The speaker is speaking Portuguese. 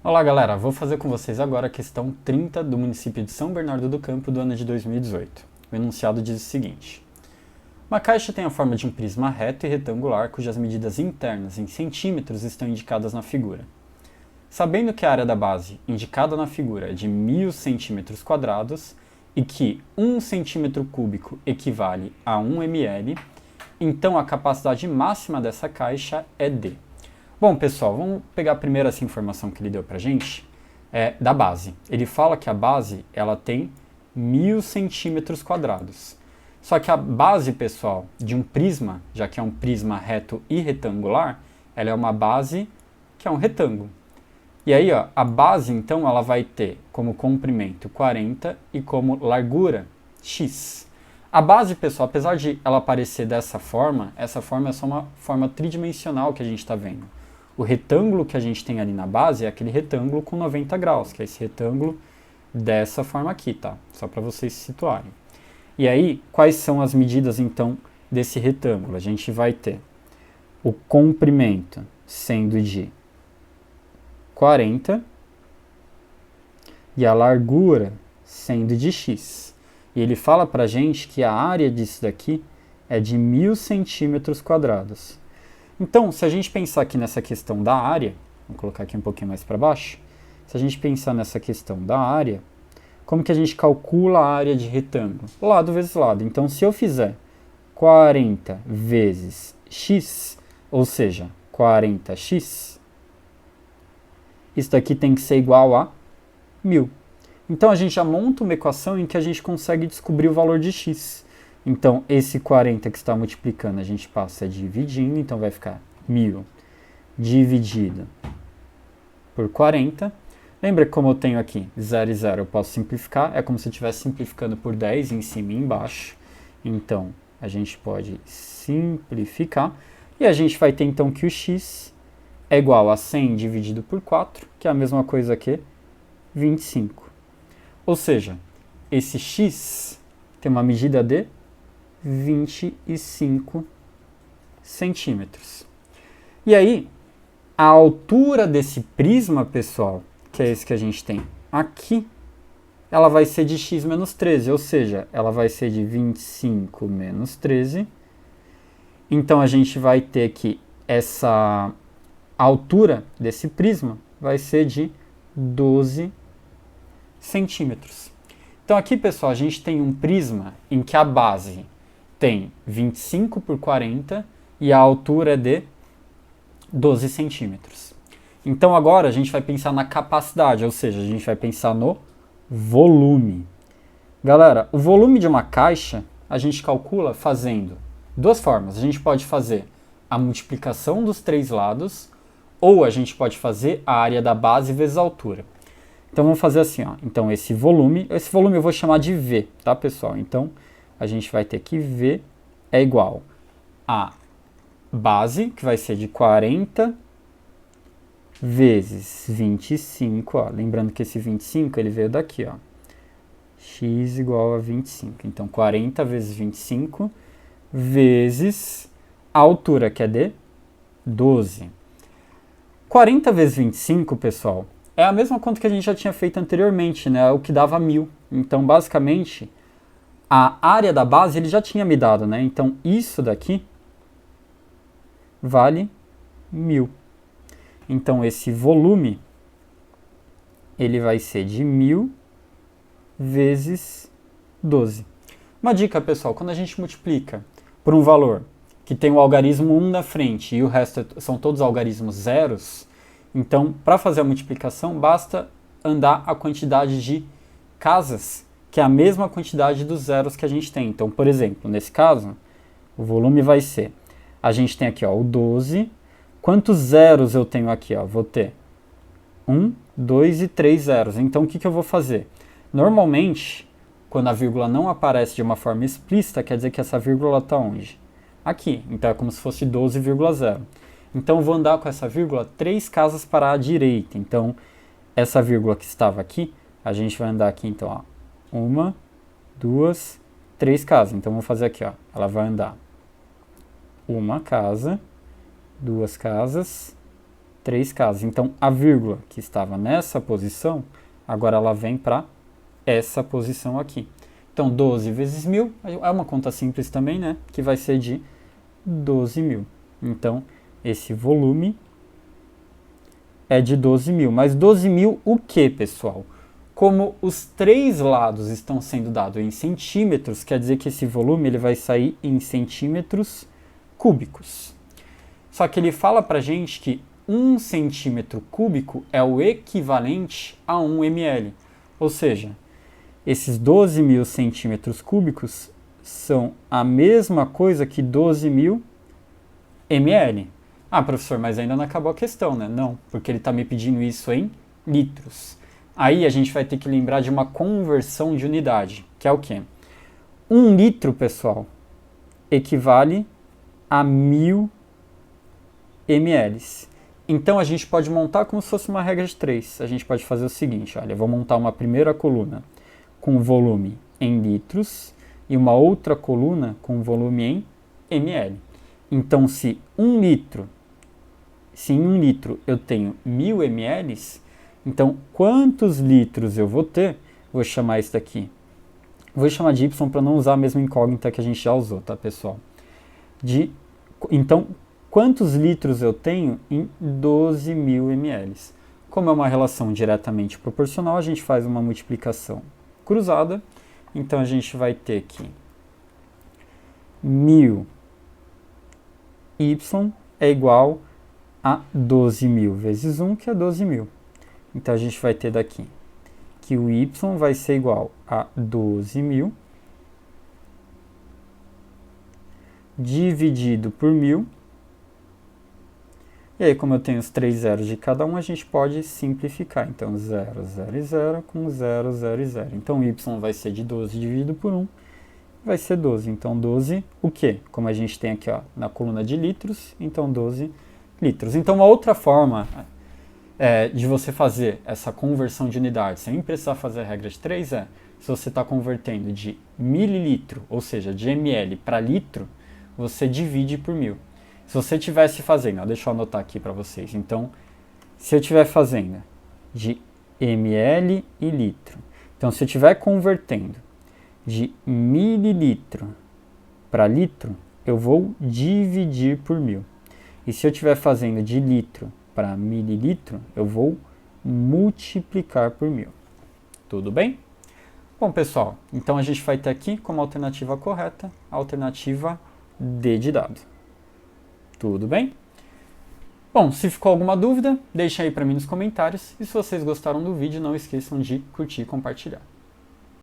Olá galera, vou fazer com vocês agora a questão 30 do município de São Bernardo do Campo do ano de 2018. O enunciado diz o seguinte: uma caixa tem a forma de um prisma reto e retangular cujas medidas internas em centímetros estão indicadas na figura. Sabendo que a área da base indicada na figura é de 1000 centímetros quadrados e que 1 centímetro cúbico equivale a 1 ml, então a capacidade máxima dessa caixa é D. Bom, pessoal, vamos pegar primeiro essa informação que ele deu pra gente, da base. Ele fala que a base ela tem 1000 centímetros quadrados. Só que a base, pessoal, de um prisma, já que é um prisma reto e retangular, ela é uma base que é um retângulo. E aí, ó, a base, então, ela vai ter como comprimento 40 e como largura x. A base, pessoal, apesar de ela aparecer dessa forma, essa forma é só uma forma tridimensional que a gente está vendo. O retângulo que a gente tem ali na base é aquele retângulo com 90 graus, que é esse retângulo dessa forma aqui, tá? Só para vocês se situarem. E aí, quais são as medidas, então, desse retângulo? A gente vai ter o comprimento sendo de 40 e a largura sendo de x. E ele fala para a gente que a área disso daqui é de 1000 centímetros quadrados. Então, se a gente pensar aqui nessa questão da área, vou colocar aqui um pouquinho mais para baixo, se a gente pensar nessa questão da área, como que a gente calcula a área de retângulo? Lado vezes lado. Então, se eu fizer 40 vezes x, ou seja, 40x, isso daqui tem que ser igual a 1000. Então, a gente já monta uma equação em que a gente consegue descobrir o valor de x. Então, esse 40 que está multiplicando, a gente passa dividindo, então vai ficar 1000 dividido por 40. Lembra que como eu tenho aqui 0 e 0, eu posso simplificar, é como se eu estivesse simplificando por 10 em cima e embaixo. Então, a gente pode simplificar, e a gente vai ter então que o x é igual a 100 dividido por 4, que é a mesma coisa que 25. Ou seja, esse x tem uma medida de 25 centímetros. E aí, a altura desse prisma, pessoal, que é esse que a gente tem aqui, ela vai ser de x menos 13, ou seja, ela vai ser de 25 menos 13. Então, a gente vai ter que essa altura desse prisma vai ser de 12 centímetros. Então, aqui, pessoal, a gente tem um prisma em que a base tem 25 por 40 e a altura é de 12 centímetros. Então agora a gente vai pensar na capacidade, ou seja, a gente vai pensar no volume. Galera, o volume de uma caixa a gente calcula fazendo duas formas. A gente pode fazer a multiplicação dos três lados ou a gente pode fazer a área da base vezes a altura. Então vamos fazer assim, ó. Então esse volume eu vou chamar de V, tá, pessoal? Então a gente vai ter que V é igual a base, que vai ser de 40 vezes 25, ó. Lembrando que esse 25 ele veio daqui, ó. X igual a 25. Então 40 vezes 25 vezes a altura, que é de 12. 40 vezes 25, pessoal, é a mesma conta que a gente já tinha feito anteriormente, né? O que dava 1000. Então, basicamente, a área da base ele já tinha me dado, né? Então, isso daqui vale 1000. Então, esse volume, ele vai ser de 1000 vezes 12. Uma dica, pessoal, quando a gente multiplica por um valor que tem o algarismo 1 na frente e o resto são todos algarismos zeros, então, para fazer a multiplicação, basta andar a quantidade de casas, que é a mesma quantidade dos zeros que a gente tem. Então, por exemplo, nesse caso, o volume vai ser, a gente tem aqui, ó, o 12. Quantos zeros eu tenho aqui? Ó? Vou ter 1, 2 e 3 zeros. Então, o que eu vou fazer? Normalmente, quando a vírgula não aparece de uma forma explícita, quer dizer que essa vírgula está onde? Aqui. Então, é como se fosse 12,0. Então, eu vou andar com essa vírgula 3 casas para a direita. Então, essa vírgula que estava aqui, a gente vai andar aqui, então, ó, 1, 2, 3 casas. Então, vamos fazer aqui, ó. Ela vai andar uma casa, 2 casas, 3 casas. Então, a vírgula que estava nessa posição, agora ela vem para essa posição aqui. Então, 12 vezes 1.000 é uma conta simples também, né? Que vai ser de 12.000. Então, esse volume é de 12.000. Mas 12.000 o que, pessoal? Como os 3 lados estão sendo dados em centímetros, quer dizer que esse volume ele vai sair em centímetros cúbicos. Só que ele fala pra gente que 1 centímetro cúbico é o equivalente a 1 ml. Ou seja, esses 12.000 centímetros cúbicos são a mesma coisa que 12.000 ml. Ah, professor, mas ainda não acabou a questão, né? Não, porque ele está me pedindo isso em litros. Aí a gente vai ter que lembrar de uma conversão de unidade, que é o quê? 1 litro, pessoal, equivale a 1.000 ml. Então a gente pode montar como se fosse uma regra de 3. A gente pode fazer o seguinte, olha, eu vou montar uma primeira coluna com volume em litros e uma outra coluna com volume em ml. Então se em 1 litro eu tenho 1.000 ml, então quantos litros eu vou ter? Vou chamar isso daqui. Vou chamar de Y para não usar a mesma incógnita que a gente já usou, tá, pessoal? Então, quantos litros eu tenho em 12.000 ml? Como é uma relação diretamente proporcional, a gente faz uma multiplicação cruzada. Então, a gente vai ter que 1.000 Y é igual a 12.000 vezes 1, que é 12.000. Então, a gente vai ter daqui que o Y vai ser igual a 12.000 dividido por 1.000. E aí, como eu tenho os 3 zeros de cada um, a gente pode simplificar. Então, 0, 0 e 0 com 0, 0 e 0. Então, y vai ser de 12 dividido por 1, vai ser 12. Então, 12 o quê? Como a gente tem aqui ó, na coluna de litros, então 12 litros. Então, uma outra forma de você fazer essa conversão de unidade, sem precisar fazer a regra de 3, se você está convertendo de mililitro, ou seja, de ml para litro, você divide por 1.000. Se você estivesse fazendo, deixa eu anotar aqui para vocês. Então, se eu estiver fazendo de ml e litro, então se eu estiver convertendo de mililitro para litro, eu vou dividir por 1.000. E se eu estiver fazendo de litro para mililitro, eu vou multiplicar por 1.000. Tudo bem? Bom, pessoal, então a gente vai ter aqui como alternativa correta a alternativa D de dado. Tudo bem? Bom, se ficou alguma dúvida, deixa aí para mim nos comentários. E se vocês gostaram do vídeo, não esqueçam de curtir e compartilhar.